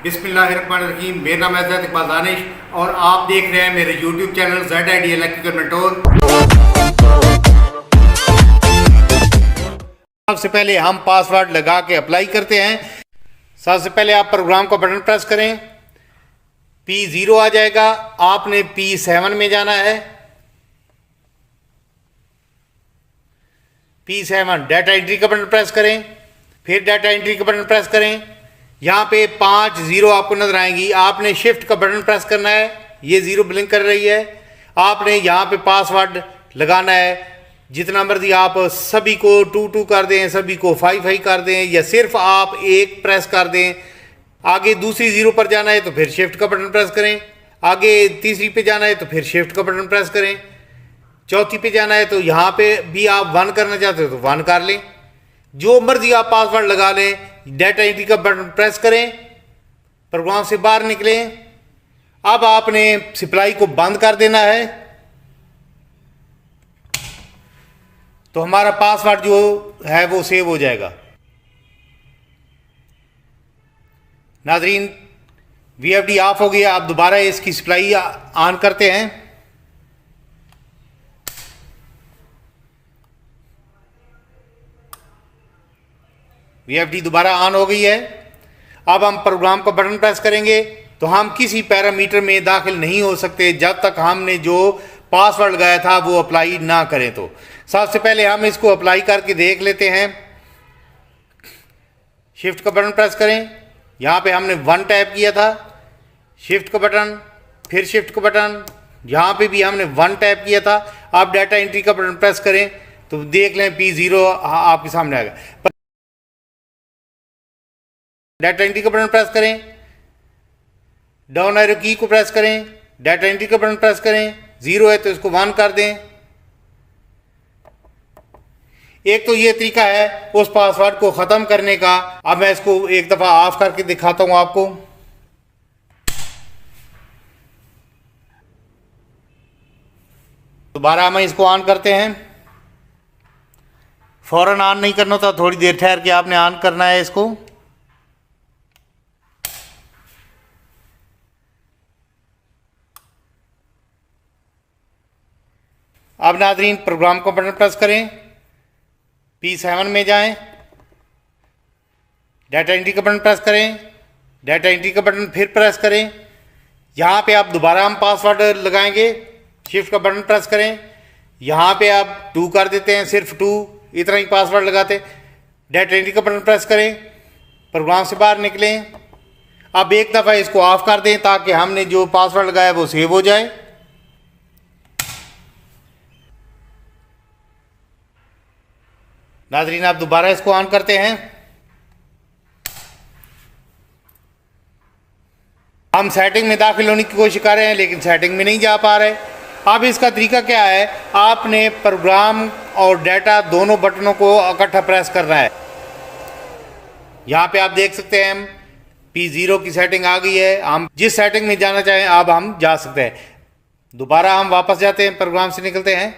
बिस्मिल्लाहिर्रहमानिर्रहीम। मेरा नाम है ज़ैद इकबाल दानिश और आप देख रहे हैं मेरे YouTube channel ZID electrical mentor. सबसे पहले हम पासवर्ड लगा के अप्लाई करते हैं। सबसे पहले आप प्रोग्राम का बटन प्रेस करें, P0 आ जाएगा। आपने P7 में जाना है। P7 डाटा एंट्री का बटन प्रेस करें, फिर डाटा एंट्री का बटन प्रेस करें। यहाँ पे 5 0 आपको नजर आएंगी। आपने शिफ्ट का बटन प्रेस करना है, ये 0 ब्लिंक कर रही है। आपने यहाँ पे पासवर्ड लगाना है, जितना मर्जी आप सभी को 2 कर दें, सभी को 5 कर दें, या सिर्फ आप एक प्रेस कर दें। आगे दूसरी 0 पर जाना है तो फिर शिफ्ट का बटन प्रेस करें। आगे तीसरी पे जाना है तो फिर शिफ्ट का बटन प्रेस करें। चौथी पे जाना है तो यहाँ पे भी आप 1 करना चाहते हो तो 1 कर लें। जो मर्जी आप पासवर्ड लगा लें। डाटा एंट्री का बटन प्रेस करें, प्रोग्राम से बाहर निकलें। अब आपने सप्लाई को बंद कर देना है तो हमारा पासवर्ड जो है वो सेव हो जाएगा। नाजरीन, VFD ऑफ हो गया। आप दोबारा इसकी सप्लाई ऑन करते हैं। VFD दोबारा ऑन हो गई है। अब हम प्रोग्राम का बटन प्रेस करेंगे तो हम किसी पैरामीटर में दाखिल नहीं हो सकते जब तक हमने जो पासवर्ड लगाया था वो अप्लाई ना करें। तो सबसे पहले हम इसको अप्लाई करके देख लेते हैं। शिफ्ट का बटन प्रेस करें। यहाँ पे हमने 1 टैप किया था, शिफ्ट का बटन, फिर शिफ्ट का बटन। यहाँ पे भी हमने 1 टैप किया था। आप डाटा एंट्री का बटन प्रेस करें तो देख लें P0 आपके सामने आएगा। डाटा एंट्री का बटन प्रेस करें, डाउन एरो की को प्रेस करें, डाटा एंट्री का बटन प्रेस करें। 0 है तो इसको 1 कर दें। एक तो ये तरीका है उस पासवर्ड को ख़त्म करने का। अब मैं इसको एक दफ़ा ऑफ करके दिखाता हूं आपको। दोबारा हम इसको ऑन करते हैं। फौरन ऑन नहीं करना था, थोड़ी देर ठहर के आपने ऑन करना है इसको। अब नाजरीन, प्रोग्राम का बटन प्रेस करें, P7 में जाएं, डाटा एंट्री का बटन प्रेस करें, डाटा एंट्री का बटन फिर प्रेस करें। यहाँ पे आप दोबारा हम पासवर्ड लगाएंगे, शिफ्ट का बटन प्रेस करें। यहाँ पे आप 2 कर देते हैं, सिर्फ 2 इतना ही पासवर्ड लगाते। डाटा एंट्री का बटन प्रेस करें, प्रोग्राम से बाहर निकलें। अब एक दफ़ा इसको ऑफ कर दें ताकि हमने जो पासवर्ड लगाया वो सेव हो जाए। नाजरीन, आप दोबारा इसको ऑन करते हैं। हम सेटिंग में दाखिल होने की कोशिश कर रहे हैं लेकिन सेटिंग में नहीं जा पा रहे। अब इसका तरीका क्या है, आपने प्रोग्राम और डाटा दोनों बटनों को इकट्ठा प्रेस करना है। यहाँ पे आप देख सकते हैं P0 की सेटिंग आ गई है। हम जिस सेटिंग में जाना चाहें अब हम जा सकते हैं। दोबारा हम वापस जाते हैं, प्रोग्राम से निकलते हैं।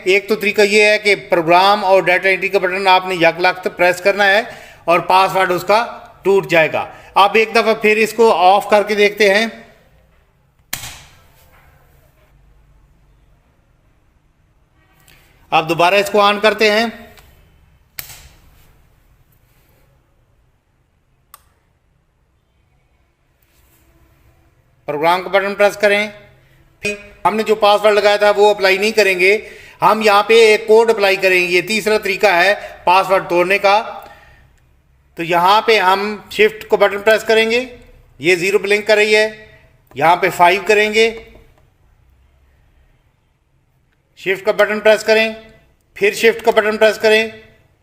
एक तो तरीका ये है कि प्रोग्राम और डाटा एंट्री का बटन आपने यकलख्त प्रेस करना है और पासवर्ड उसका टूट जाएगा। अब एक दफ़ा फिर इसको ऑफ करके देखते हैं। अब दोबारा इसको ऑन करते हैं। प्रोग्राम का बटन प्रेस करें। हमने जो पासवर्ड लगाया था वो अप्लाई नहीं करेंगे, हम यहाँ पे एक कोड अप्लाई करेंगे। ये तीसरा तरीका है पासवर्ड तोड़ने का। तो यहाँ पे हम शिफ्ट को बटन प्रेस करेंगे, ये 0 ब्लिंक कर रही है। यहाँ पे 5 करेंगे, शिफ्ट का बटन प्रेस करें, फिर शिफ्ट का बटन प्रेस करें।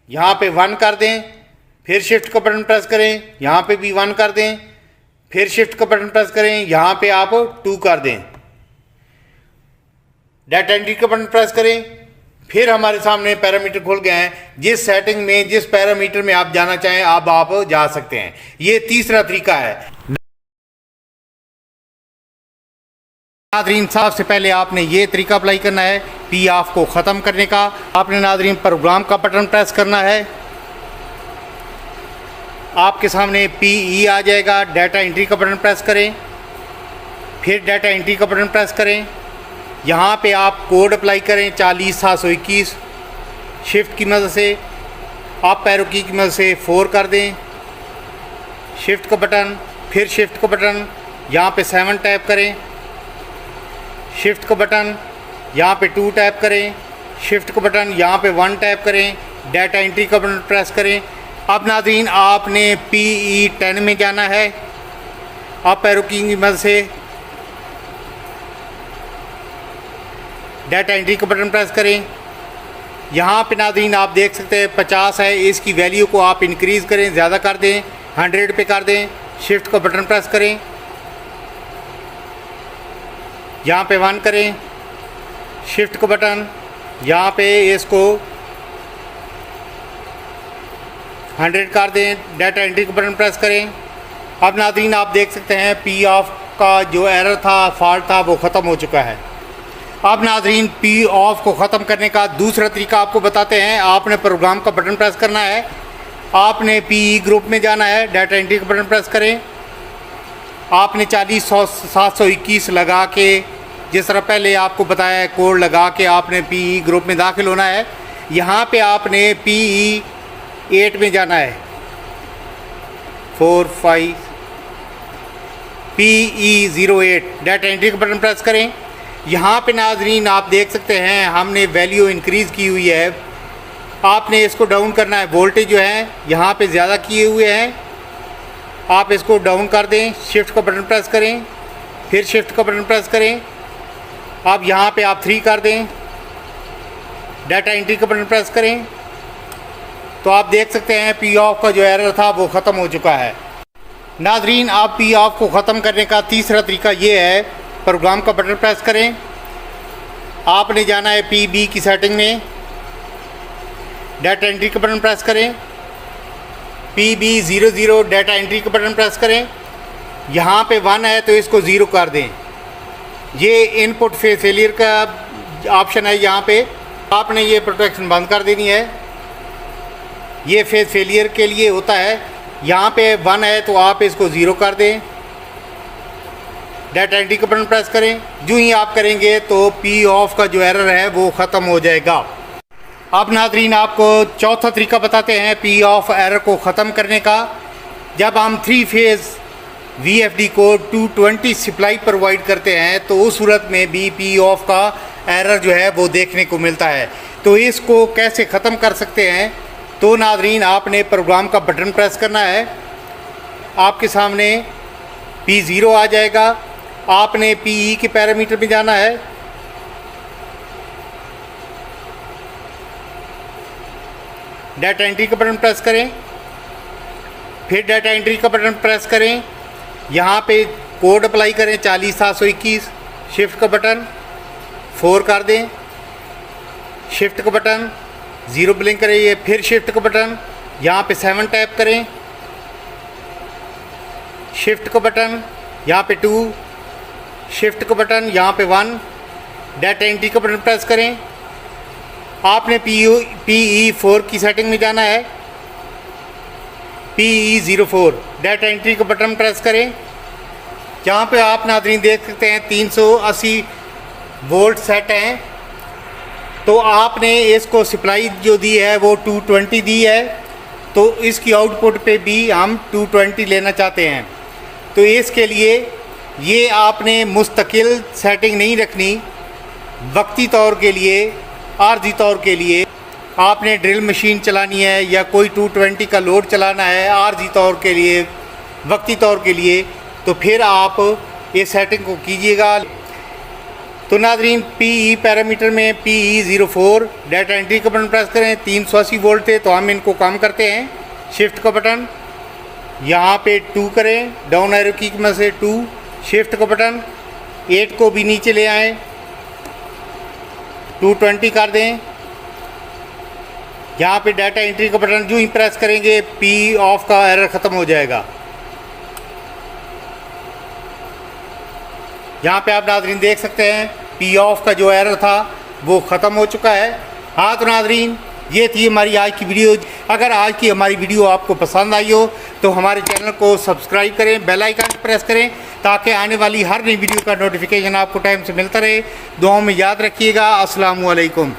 यहाँ पे 1 कर दें, फिर शिफ्ट का बटन प्रेस करें। यहाँ पे भी 1 कर दें, फिर शिफ्ट का बटन प्रेस करें। यहाँ पे आप 2 कर दें। डाटा एंट्री का बटन प्रेस करें, फिर हमारे सामने पैरामीटर खुल गए हैं। जिस सेटिंग में, जिस पैरामीटर में आप जाना चाहें अब आप जा सकते हैं। ये तीसरा तरीका है। नाजरीन, सबसे पहले आपने ये तरीका अप्लाई करना है P ऑफ को ख़त्म करने का। आपने नाजरीन प्रोग्राम का बटन प्रेस करना है, आपके सामने PE आ जाएगा। डाटा एंट्री का बटन प्रेस करें, फिर डाटा एंट्री का बटन प्रेस करें। यहाँ पे आप कोड अप्लाई करें 40721। शिफ्ट की मदद से आप पैरो की मदद से 4 कर दें। शिफ्ट का बटन, फिर शिफ्ट का बटन, यहाँ पे 7 टैप करें। शिफ्ट का बटन, यहाँ पे 2 टैप करें। शिफ्ट का बटन, यहाँ पे 1 टैप करें। डाटा एंट्री का बटन प्रेस करें। अब नाज़रीन आपने PE 10 में जाना है। आप पैरो की मदद से डाटा एंट्री का बटन प्रेस करें। यहाँ पे नाज़रीन आप देख सकते हैं 50 है, इसकी वैल्यू को आप इंक्रीज़ करें, ज़्यादा कर दें, 100 पे कर दें। शिफ्ट का बटन प्रेस करें, यहाँ पे 1 करें। शिफ्ट का बटन, यहाँ पे इसको 100 कर दें। डाटा एंट्री का बटन प्रेस करें। अब नाज़रीन आप देख सकते हैं P ऑफ का जो एरर था, फॉल्ट था, वो ख़त्म हो चुका है। अब नाज़रीन P ऑफ को ख़त्म करने का दूसरा तरीका आपको बताते हैं। आपने प्रोग्राम का बटन प्रेस करना है, आपने PE ग्रुप में जाना है। डाटा एंट्री का बटन प्रेस करें। आपने 40721 लगा के, जिस तरह पहले आपको बताया है, कोड लगा के आपने PE ग्रुप में दाखिल होना है। यहाँ पे आपने PE 8 में जाना है। 4 5 PE 08। डाटा एंट्री का बटन प्रेस करें। यहाँ पे नाज़रीन आप देख सकते हैं हमने वैल्यू इंक्रीज़ की हुई है। आपने इसको डाउन करना है। वोल्टेज जो है यहाँ पे ज़्यादा किए हुए हैं, आप इसको डाउन कर दें। शिफ्ट का बटन प्रेस करें, फिर शिफ्ट का बटन प्रेस करें। अब यहाँ पे आप 3 कर दें। डाटा एंट्री का बटन प्रेस करें तो आप देख सकते हैं P ऑफ का जो एरर था वो ख़त्म हो चुका है। नाज़रीन आप P ऑफ को ख़त्म करने का तीसरा तरीका ये है, प्रोग्राम का बटन प्रेस करें। आपने जाना है PB की सेटिंग में। डाटा एंट्री का बटन प्रेस करें। PB 00 डाटा एंट्री का बटन प्रेस करें। यहाँ पे 1 है तो इसको 0 कर दें। ये इनपुट फेलियर का ऑप्शन है। यहाँ पे आपने ये प्रोटेक्शन बंद कर देनी है। ये फेस फेलियर के लिए होता है। यहाँ पे 1 है तो आप इसको 0 कर दें। डाटा एंट्री का बटन प्रेस करें। जो ही आप करेंगे तो P ऑफ का जो एरर है वो ख़त्म हो जाएगा। अब नाज़रीन आपको चौथा तरीका बताते हैं P ऑफ एरर को ख़त्म करने का। जब हम 3 फेज़ VFD को 220 सप्लाई प्रोवाइड करते हैं तो उस सूरत में भी P ऑफ का एरर जो है वो देखने को मिलता है। तो इसको कैसे ख़त्म कर सकते हैं? तो नाज़रीन आपने प्रोग्राम का बटन प्रेस करना है। आपके सामने P0 आ जाएगा। आपने PE के पैरामीटर में जाना है। डाटा एंट्री का बटन प्रेस करें, फिर डाटा एंट्री का बटन प्रेस करें। यहाँ पे कोड अप्लाई करें 40721। शिफ्ट का बटन 4 कर दें। शिफ्ट का बटन 0 ब्लिंक करिए, फिर शिफ्ट का बटन, यहाँ पे 7 टैप करें। शिफ्ट का बटन, यहाँ पे 2। शिफ्ट का बटन, यहाँ पे 1। डाटा एंट्री का बटन प्रेस करें। आपने PE 4 की सेटिंग में जाना है। PE 04 डाटा एंट्री का बटन प्रेस करें। यहाँ पे आप नाज़रीन देख सकते हैं 380 वोल्ट सेट हैं। तो आपने इसको सप्लाई जो दी है वो 220 दी है, तो इसकी आउटपुट पे भी हम 220 लेना चाहते हैं। तो इसके लिए ये आपने मुस्तकिल सेटिंग नहीं रखनी। वक्ती तौर के लिए, आर्जी तौर के लिए आपने ड्रिल मशीन चलानी है या कोई 220 का लोड चलाना है आर्जी तौर के लिए, वक्ती तौर के लिए, तो फिर आप ये सेटिंग को कीजिएगा। तो नाज़रीन PE पैरामीटर में PE 04 डाटा एंट्री का बटन प्रेस करें। 380 वोल्ट थे तो हम इनको कम करते हैं। शिफ्ट का बटन, यहाँ पे 2 करें, डाउन एरो की मदद से 2। शिफ्ट का बटन 8 को भी नीचे ले आएँ, 220 कर दें। यहाँ पे डाटा एंट्री का बटन जो ही प्रेस करेंगे P ऑफ का एरर ख़त्म हो जाएगा। यहाँ पे आप नाज़रीन देख सकते हैं P ऑफ का जो एरर था वो ख़त्म हो चुका है। हाँ तो नाज़रीन ये थी हमारी आज की वीडियो। अगर आज की हमारी वीडियो आपको पसंद आई हो तो हमारे चैनल को सब्सक्राइब करें, बेल आइकन प्रेस करें ताकि आने वाली हर नई वीडियो का नोटिफिकेशन आपको टाइम से मिलता रहे। दुआओं में याद रखिएगा। अस्सलामु अलैकुम।